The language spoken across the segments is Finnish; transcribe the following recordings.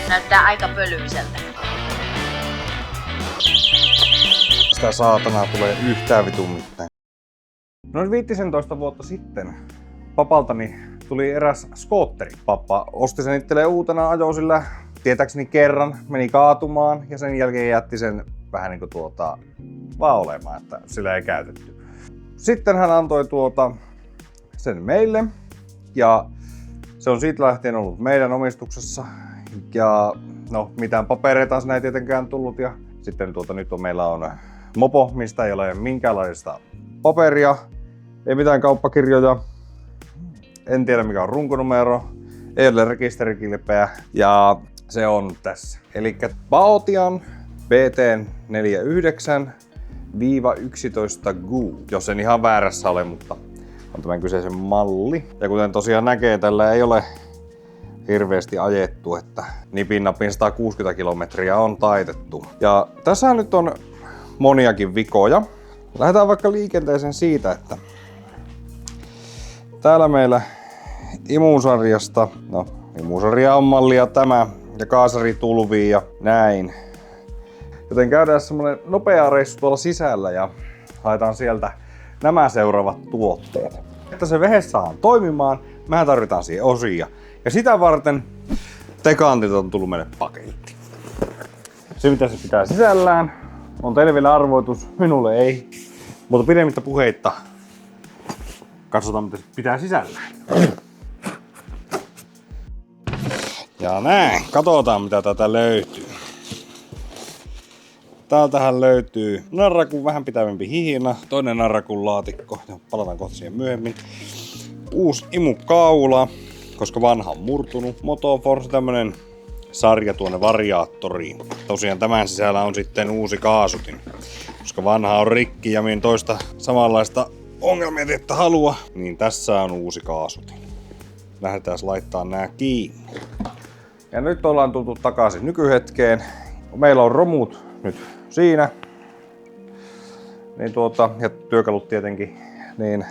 Näyttää aika pölyiseltä. Sitä saatanaa tulee yhtään vitun mitään. Noin 15 vuotta sitten papaltani tuli eräs skootteri. Pappa osti sen itselleen uutena, ajoi sillä tietääkseni kerran, meni kaatumaan ja sen jälkeen jätti sen vähän niinku vaan olemaan, että sillä ei käytetty. Sitten hän antoi sen meille ja se on siitä lähtien ollut meidän omistuksessa. Ja no, mitään papereita siinä ei tietenkään tullut. Ja sitten nyt meillä on mopo, mistä ei ole minkäänlaista paperia, ei mitään kauppakirjoja. En tiedä mikä on runkonumero, ei ole rekisterikilpeä ja se on tässä. Eli Baotian BT49-11 GU, jos en ihan väärässä ole, mutta on tämän kyseisen malli. Ja kuten tosiaan näkee, tällä ei ole hirveästi ajettu, että nipin napin 160 kilometriä on taitettu. Ja tässä nyt on moniakin vikoja. Lähdetään vaikka liikenteeseen siitä, että täällä meillä imusarjasta, no imusarja on mallia tämä ja kaasari tulvii ja näin. Joten käydään semmonen nopea reissu tuolla sisällä ja haetaan sieltä nämä seuraavat tuotteet. Että se vehe saadaan toimimaan, mehän tarvitaan siihen osia. Ja sitä varten Tekantilta on tullut meille paketti. Se mitä se pitää sisällään on teille vielä arvoitus, minulle ei. Mutta pidemmittä puheitta katsotaan mitä se pitää sisällään. Ja näin, katsotaan mitä täältä löytyy. Täältähän löytyy narrakun vähän pitävämpi hihina, toinen narrakun laatikko, palataan kohta siihen myöhemmin. Uusi imukaula, koska vanha on murtunut. Motoforce, tämmönen sarja tuonne variaattoriin. Tosiaan tämän sisällä on sitten uusi kaasutin, koska vanha on rikki ja minä toista samanlaista ongelmia että halua, niin tässä on uusi kaasutin. Lähdetään laittaa nää kiinni. Ja nyt ollaan tultu takaisin nykyhetkeen. Meillä on romut nyt siinä. Niin ja työkalut tietenkin. Niin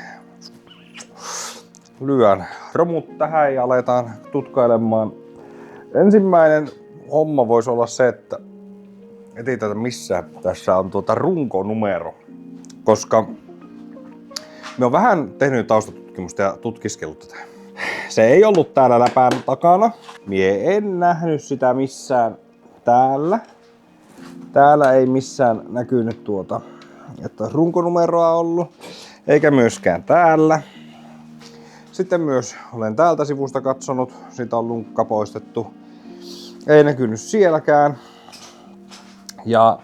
lyön romut tähän ja aletaan tutkailemaan. Ensimmäinen homma voisi olla se, että ei tätä missään. Tässä on runkonumero. Koska me on vähän tehnyt taustatutkimusta ja tutkiskellut tätä. Se ei ollut täällä läpän takana. Mie en nähnyt sitä missään täällä. Täällä ei missään näkynyt että runkonumeroa ollut. Eikä myöskään täällä. Sitten myös olen täältä sivusta katsonut. Siitä on lunkka poistettu. Ei näkynyt sielläkään. Ja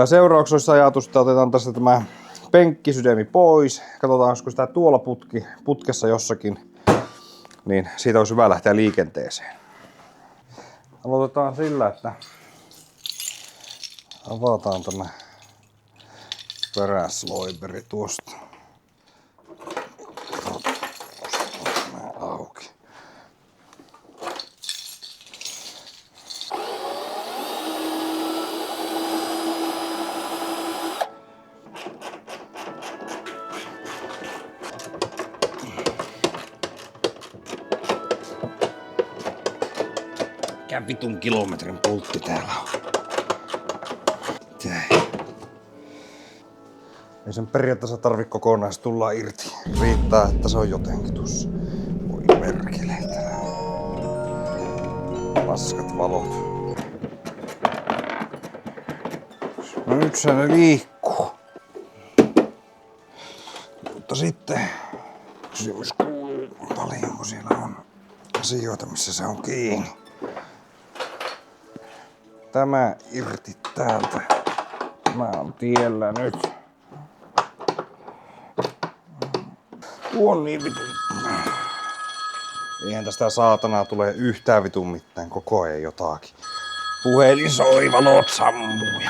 seuraavaksi olisi ajatus, että otetaan tästä tämä penkkisydämi pois. Katsotaan, olisiko sitä tuolla putkessa jossakin. Niin siitä olisi hyvä lähteä liikenteeseen. Aloitetaan sillä, että avataan tämä peräsloiperi tuosta. Auki. Mikä vitun kilometrin pultti täällä on? Ei sen periaatteessa tarvi kokonaisesti tulla irti. Riittää, että se on jotenkin tuossa. Voi merkeleitä. Paskat valot. No nyt se liikkuu. Mutta sitten kysymys kuuluu, paljonko siellä on asioita, missä se on kiinni. Tämä irti täältä. Mä oon tiellä nyt. On niin vitun. Eihän tästä saatanaa tule yhtään vitun mitään, koko ajan jotakin. Puhelin soi, valot sammuu.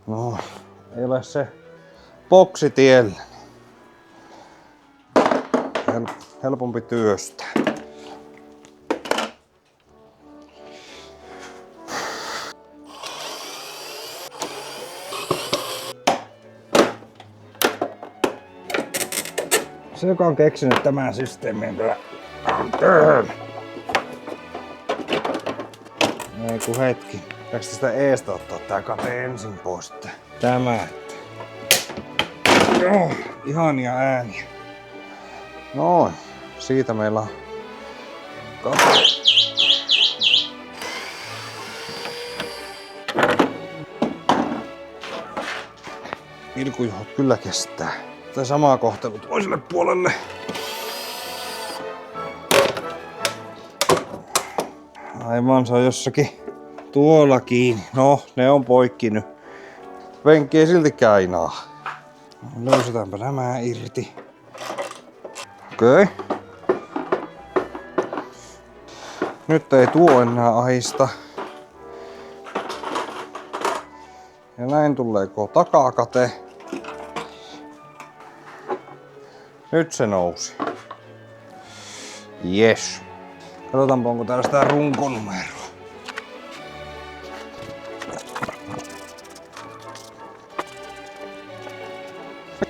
No, ei ole se boksi tiellä. Helpompi työstää. Se, joka on keksinyt tämän systeemin, kyllä on. Ei kun hetki. Pitääkö tästä eestä ottaa tää kate ensin pois? Tämä. Ihania ääniä. Noin. Siitä meillä on kate. Ilkujuhot kyllä kestää. Tämä sama kohtelu toiselle puolelle. Aivan, se on jossakin tuolla kiinni. No, ne on poikki nyt. Penkki ei siltikään aina. Löysetäänpä nämä irti. Okei. Nyt ei tuo enää ahista. Ja näin tuleeko takakate. Nyt se nousi. Yes. Katsotaanpa onko täällä sitä runkonumeroa.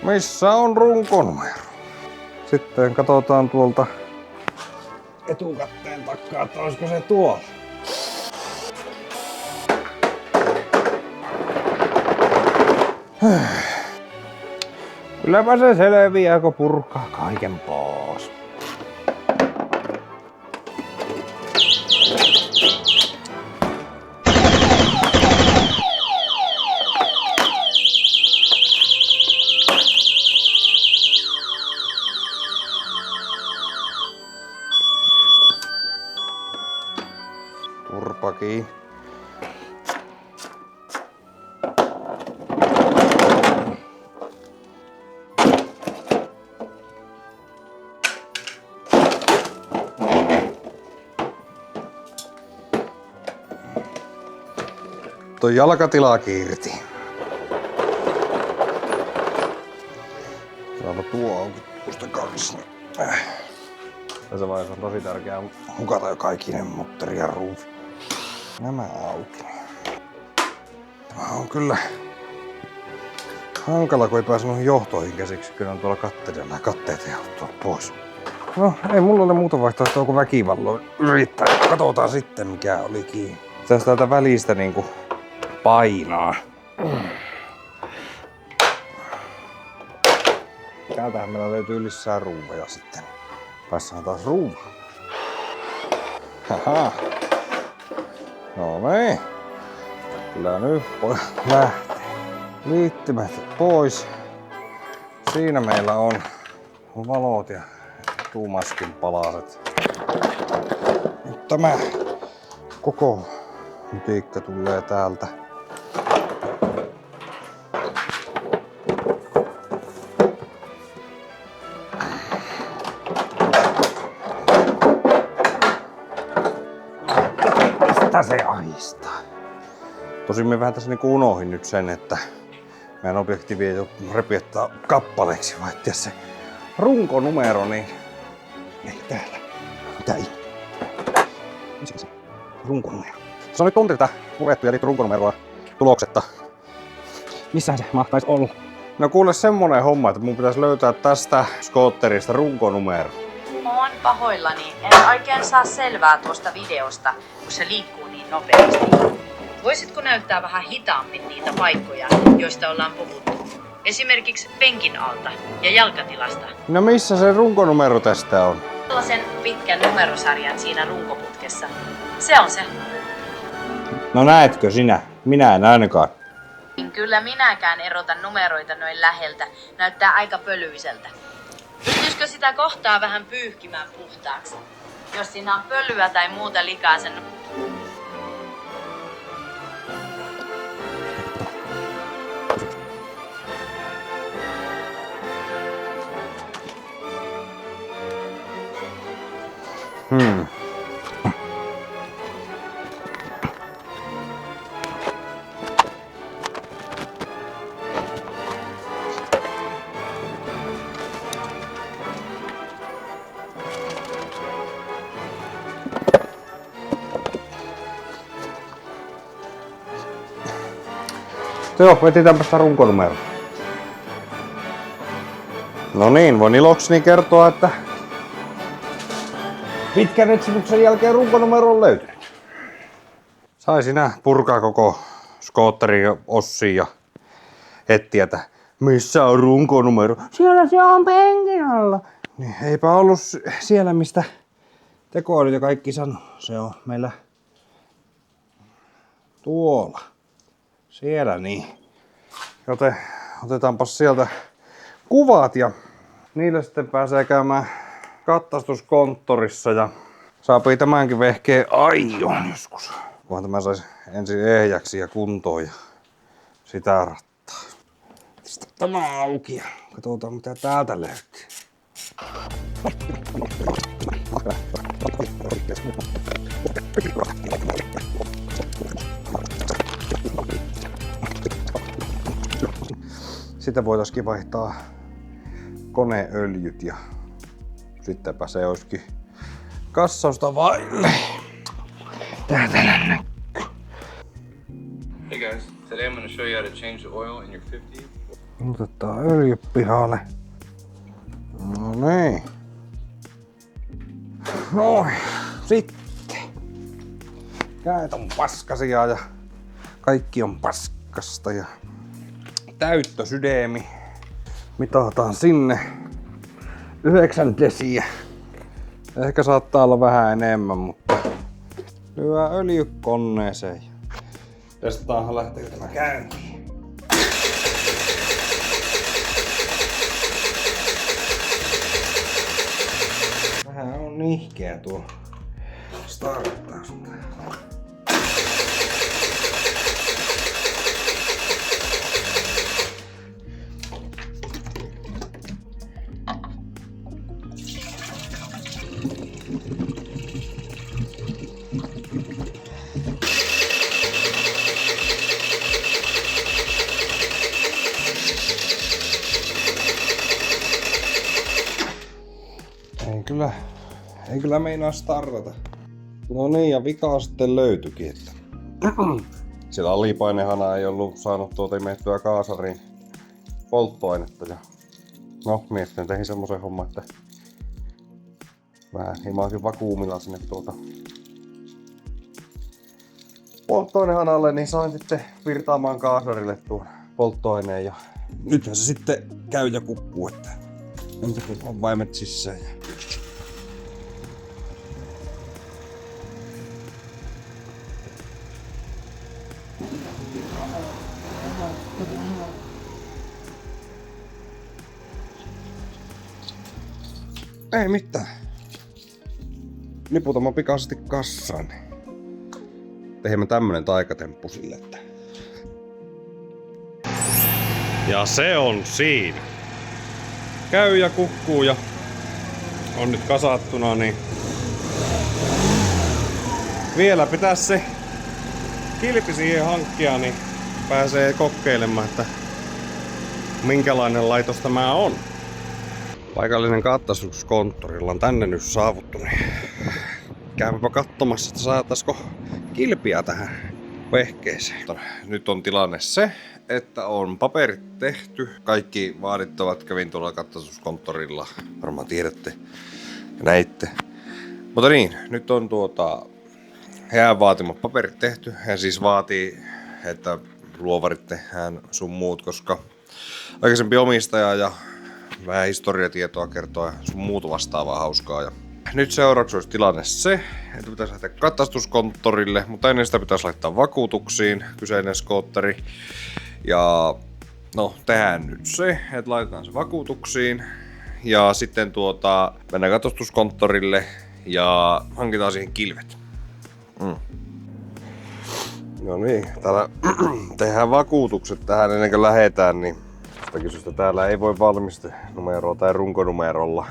Missä on runkonumero? Sitten katsotaan tuolta etukatteen takaa, että olisiko se tuolla. Kylläpä se selviää, kun purkaa kaiken pois. Turpaki. Toi jalkatilaakin irti. Saapa tuo auki tuosta kanssa. Tässä vaiheessa on tosi tärkeää hukata jo kaikkinen mutteri ja ruuvi. Nämä auki. Tämä on kyllä hankala, kun ei pääse noihin johtoihin käsiksi. Kyllä on tuolla katteella katteet joutua pois. No, ei mulla ole muuta vaihtoehtoa kuin väkivalloin yrittää. Katsotaan sitten mikä oli kiinni. Tästä täältä välistä niinku painaa. Täältähän meillä löytyy lisää ruuveja sitten. Päässään taas ruuvaan. Haha. No niin. Kyllä nyt lähtee. Liittymät pois. Siinä meillä on valot ja tuumaskin palaset. Nyt tämä koko mytiikka tulee täältä. Mistä se ahistaa? Tosin me vähän tässä niinku unohdin nyt sen, että meidän objektiivi ei repiettaa kappaleeksi, vai se runkonumero, niin ei täällä. Mitä missä se runkonumero? Se on nyt tontilta purettu ja runkonumeroa tuloksetta. Missähän se mahtaisi olla? No kuule semmonen homma, että mun pitäisi löytää tästä skootterista runkonumero. Oon pahoillani. En oikein saa selvää tuosta videosta, kun se liikkuu niin nopeasti. Voisitko näyttää vähän hitaammin niitä paikkoja, joista ollaan puhuttu? Esimerkiksi penkin alta ja jalkatilasta. No missä se runkonumero tästä on? Sellaisen pitkän numerosarjan siinä runkoputkessa. Se on se. No näetkö sinä? Minä en ainakaan. Kyllä minäkään erotan numeroita noin läheltä. Näyttää aika pölyiseltä. Pystyisikö sitä kohtaa vähän pyyhkimään puhtaaksi? Jos siinä on pölyä tai muuta likaa sen... Joo, etsitäänpä sitä runkonumero. No niin, voin ilokseni kertoa, että pitkän etsimyksen jälkeen runkonumero on löytynyt. Sai sinä purkaa koko skootterin ossiin ja etsiä, että missä on runkonumero. Siellä se on penkin alla. Niin, eipä ollut siellä, mistä tekoäly ja kaikki sanoo. Se on meillä tuolla. Siellä niin. Joten otetaanpas sieltä kuvat ja niillä sitten pääsee käymään katsastuskonttorissa ja saapii tämänkin vehkeen aion joskus. Kunhan tämä saisi ensin ehjäksi ja kuntoon ja sitä rattaa. Tästä tämä auki ja katsotaan mitä täältä löytyy. Sitä voitaisiin vaihtaa koneöljyt ja sittenpä se olisikin kassausta vaille. Täältä näkyy. Hey guys, today I'm going to show you how to change the oil in your 50. Otetaan öljy pihalle. No niin. Noin. Sitten. Käet on paskasia ja kaikki on paskasta ja täyttösydämi. Mitataan sinne 9 desiä. Ehkä saattaa olla vähän enemmän, mutta lyö öljy koneeseen. Testataanhan lähteekö tämä käyntiin. Vähän on nihkeä tuo starttaus. Ei kyllä meinaa startata. No niin, ja vikaa sitten löytyikin, että siellä alipainehana ei ollut saanut imettyä kaasariin polttoainetta. Ja no, mietin tein semmosen homman, että vähän himaasin vakuumilla sinne polttoainehanalle, niin sain sitten virtaamaan kaasarille tuon polttoaineen. Ja nythän se sitten käy ja kuppuu, että on vaimet sisään. Ei mitään. Niputamme pikaisesti kassaan. Tehdään tämmönen taikatemppu sille, että... Ja se on siinä. Käy ja kukkuu ja on nyt kasattuna, niin... Vielä pitäisi se kilpi siihen hankkia, niin pääsee kokeilemaan, että minkälainen laitos tämä on. Paikallinen katsastuskonttorilla on tänne nyt saavuttu, niin käymäpä katsomassa, että saataisiko kilpiä tähän vehkeeseen. Nyt on tilanne se, että on paperit tehty. Kaikki vaadittavat kävin tuolla katsastuskonttorilla. Varmaan tiedätte ja näitte. Mutta niin, nyt on heidän vaatimat paperit tehty. Hän siis vaatii, että luovarit tehdään sun muut, koska aikaisempi omistaja ja vähän historiatietoa kertoo ja sun muut vastaavaa hauskaa. Ja nyt seuraavaksi olisi tilanne se, että pitäisi lähteä katsastuskonttorille, mutta ennen sitä pitäisi laittaa vakuutuksiin kyseinen skootteri. Ja no, tehdään nyt se, että laitetaan se vakuutuksiin ja sitten mennään katsastuskonttorille ja hankitaan siihen kilvet. No niin, täällä tehdään vakuutukset tähän ennen kuin lähdetään, niin jostakin syystä täällä ei voi valmistenumeroa tai runkonumerolla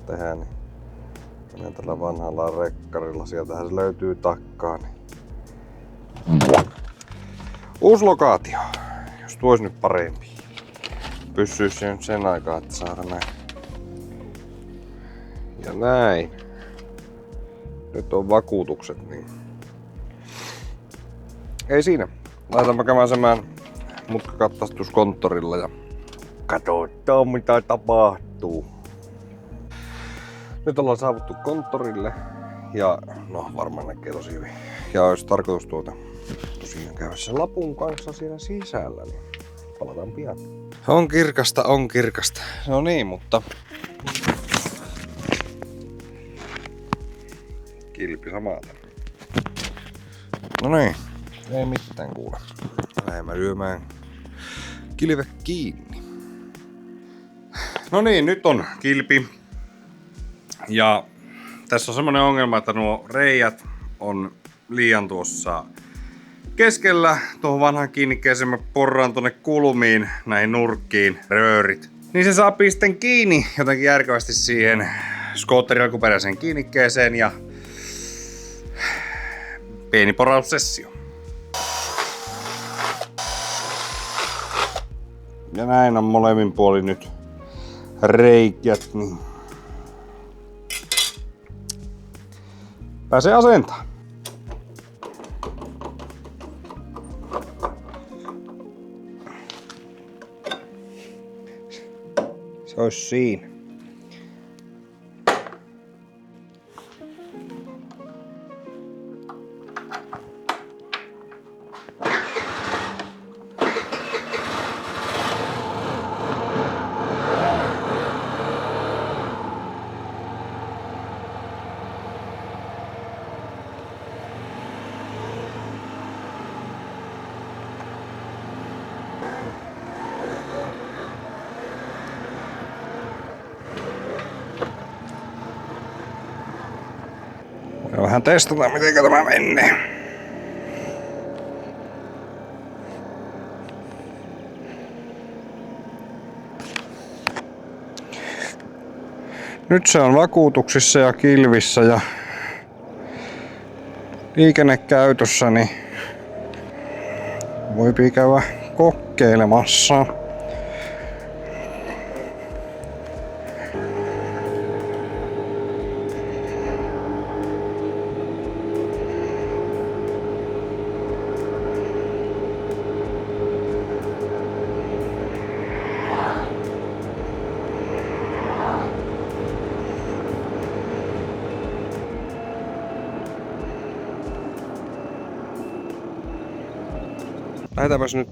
tehdä, niin menen tällä vanhalla rekkarilla, sieltähän se löytyy takkaan. Niin. Uusi lokaatio, jos tuo olisi nyt parempi. Pysyisi nyt sen aikaa, että saadaan näin. Ja näin. Nyt on vakuutukset, niin ei siinä. Laitaanpa kämäsemään mutkakatsastuskonttorilla ja Katsotaan mitä tapahtuu. Nyt ollaan saavuttu konttorille ja no varmaan näkee tosi hyvin. Ja olisi tarkoitus tosiaan käydä sen lapun kanssa siinä sisällä, niin palataan pian. On kirkasta, on kirkasta. No niin, mutta kilpi samalta. No niin, ei mitään kuule. Lähdemme lyömään kilve kiinni. No niin, nyt on kilpi. Ja tässä on semmonen ongelma, että nuo reijät on liian tuossa keskellä. Tuohon vanhan kiinnikkeeseen mä porraan tonne kulmiin, näihin nurkkiin, röörit. Niin se saapii sitten kiinni jotenkin järkevästi siihen skootterin alkuperäiseen kiinnikkeeseen ja pieni poraussessio. Ja näin on molemmin puolin nyt reikät, niin pääsee asentamaan. Se olisi siinä. Ja vähän testataan miten tämä menee. Nyt se on vakuutuksissa ja kilvissä ja liikennekäytössä, niin voi käydä kokeilemassa. Lähdetäänpäs nyt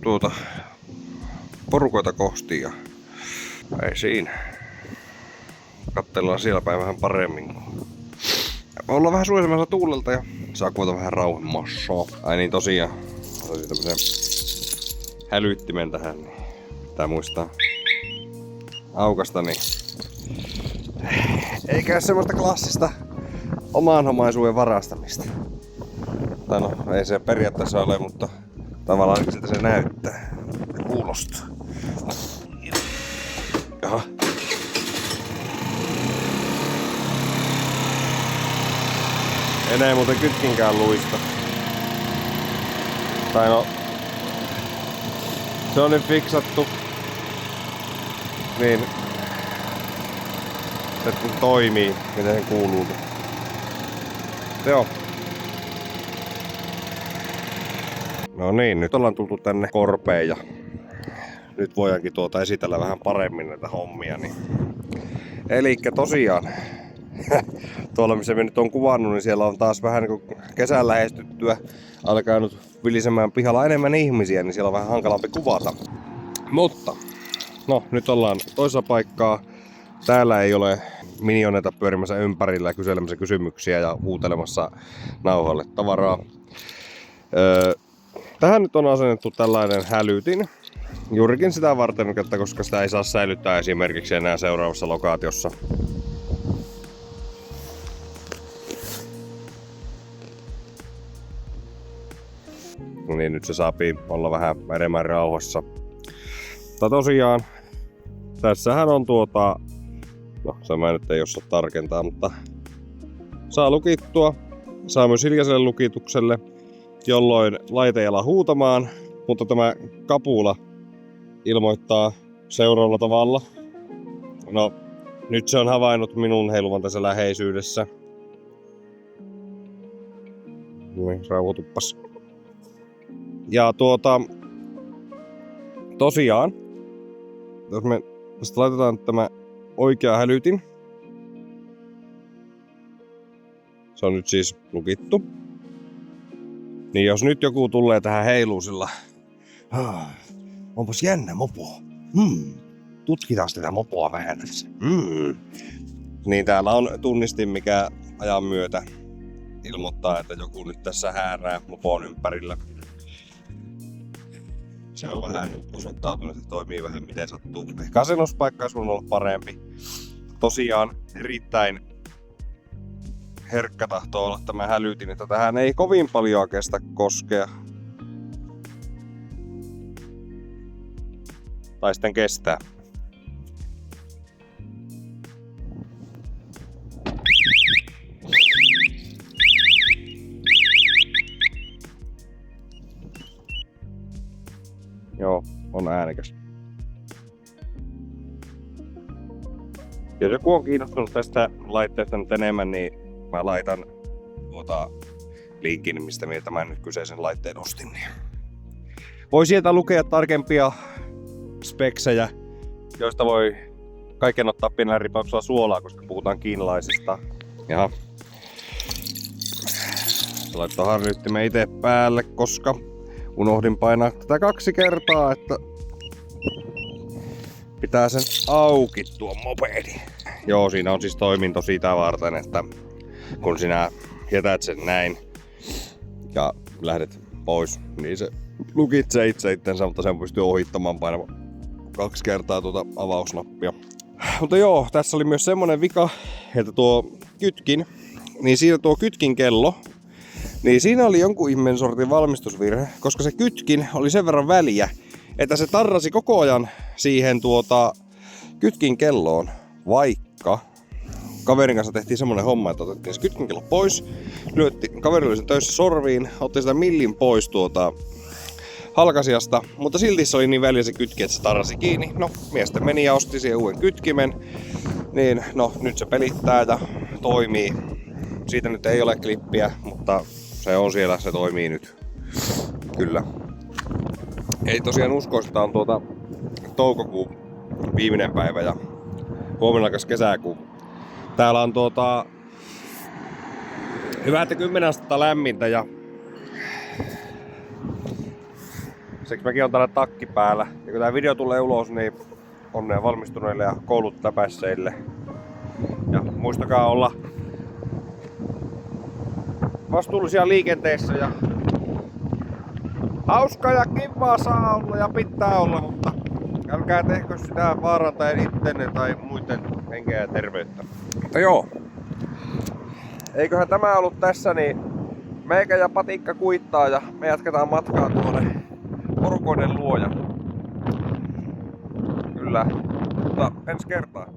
porukoita kohti ja ei siinä. Katsellaan siellä päin vähän paremmin. Ollaan vähän suojaisemmassa tuulelta ja saa kuvata vähän rauhemmassa. Ai niin tosiaan. Otin tämmösen hälyttimen tähän, niin pitää muistaa aukasta, niin eikä semmoista klassista omaanomaisuuden varastamista. Tai no, ei se periaatteessa ole, mutta tavallaan siltä se näyttää ja kuulostaa. Jaha. Enää muuten kytkinkään luista. Tai no, se on nyt fiksattu. Niin, että toimii, miten se kuuluu. Joo. No niin, nyt ollaan tultu tänne korpeen ja nyt voidaankin esitellä vähän paremmin näitä hommia. Niin. Elikkä tosiaan, tuolla missä me nyt on kuvannut, niin siellä on taas vähän niin kuin kesän lähestyttyä alkanut vilisemään pihalla enemmän ihmisiä, niin siellä on vähän hankalampi kuvata. Mutta, no nyt ollaan toisessa paikkaa. Täällä ei ole minioneita pyörimässä ympärillä ja kyselemässä kysymyksiä ja huutelemassa nauhalle tavaraa. Tähän nyt on asennettu tällainen hälytin. Juurikin sitä varten, että koska sitä ei saa säilyttää esimerkiksi enää seuraavassa lokaatiossa. Niin nyt se saapii olla vähän enemmän rauhassa. Mutta tosiaan, tässähän on no se mä nyt ei osaa tarkentaa, mutta saa lukittua. Saa myös hiljaiselle lukitukselle, jolloin laite ei ala huutamaan, mutta tämä kapula ilmoittaa seuraavalla tavalla. No, nyt se on havainnut minun heiluvan tässä läheisyydessä. Noin, rauhoituppas. Ja tosiaan, jos me tästä laitetaan tämä oikea hälytin. Se on nyt siis lukittu. Niin jos nyt joku tulee tähän heiluusilla. Onpas jännä mopo. Tutkitaan tätä mopoa vähän tässä. Niin täällä on tunnistin, mikä ajan myötä ilmoittaa, että joku nyt tässä häärää mopon ympärillä. Se on vähän osoittautunut, että toimii vähän miten sattuu. Ehkä asennuspaikka olisi olla parempi. Tosiaan erittäin herkkä tahtoo olla tämä hälytin, että tähän ei kovin paljon kestä koskea. Tai sitten kestää. Joo, on äänekäs. Jos joku on kiinnostunut tästä laitteesta nyt enemmän, niin mä laitan linkin, mistä minä tämän nyt kyseisen laitteen ostin. Voi sieltä lukea tarkempia speksejä, joista voi kaiken ottaa pienellä ripauksella suolaa, koska puhutaan kiinalaisista. Jaha. Laittaa harjoittimen itse päälle, koska unohdin painaa tätä 2 kertaa, että pitää sen auki tuo mopedi. Joo, siinä on siis toiminto sitä varten, että kun sinä jätät sen näin ja lähdet pois, niin se lukitsee itsensä, mutta sen pystyy ohittamaan painamaan 2 kertaa tuota avausnappia. Mutta joo, tässä oli myös semmonen vika, että tuo kytkin, niin siinä tuo kytkin kello, niin siinä oli jonkun ihmeen sortin valmistusvirhe, koska se kytkin oli sen verran väliä, että se tarrasi koko ajan siihen kytkin kelloon, vaikka kaverin kanssa tehtiin semmonen homma, että otettiin se kytkin kello pois, kaveri oli sen töissä sorviin, otti sitä millin pois halkasijasta, mutta silti se oli niin väliä se kytki, että se tarrasi kiinni. No, mies meni ja osti siihen uuden kytkimen, niin no, nyt se pelittää ja toimii. Siitä nyt ei ole klippiä, mutta se on siellä, se toimii nyt. Kyllä. Ei tosiaan usko, että on toukokuun viimeinen päivä ja huomenna alkaisi kesäkuu. Täällä on hyvä, että 10 astetta lämmintä ja siksi mäkin on täällä takki päällä. Ja kun tää video tulee ulos, niin onnea valmistuneille ja koulut läpäisseille. Ja muistakaa olla vastuullisia liikenteessä ja hauskaa ja kivaa saa olla ja pitää olla, mutta älkää tehkö sitä vaarantaen ittenne tai muiden henkeä ja terveyttä. Mutta joo, eiköhän tämä ollut tässä, niin meikä ja patikka kuittaa ja me jatketaan matkaa tuonne porukoiden luo. Kyllä, mutta ensi kertaa.